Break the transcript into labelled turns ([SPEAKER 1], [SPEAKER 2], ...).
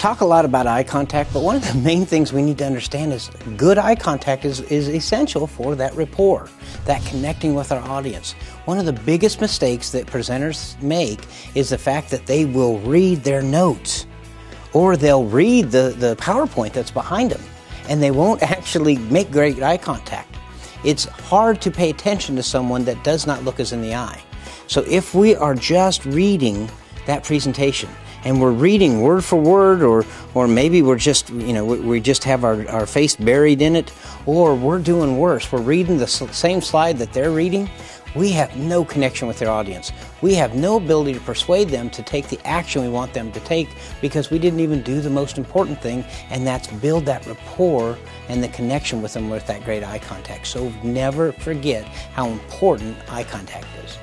[SPEAKER 1] talk a lot about eye contact, but one of the main things we need to understand is good eye contact is essential for that rapport, that connecting with our audience. One of the biggest mistakes that presenters make is the fact that they will read their notes, or they'll read the PowerPoint that's behind them, and they won't actually make great eye contact. It's hard to pay attention to someone that does not look us in the eye. So if we are just reading that presentation, and we're reading word for word, or maybe we're just, we just have our face buried in it, or we're doing worse, we're reading the same slide that they're reading, we have no connection with their audience. We have no ability to persuade them to take the action we want them to take, because we didn't even do the most important thing, and that's build that rapport and the connection with them with that great eye contact. So never forget how important eye contact is.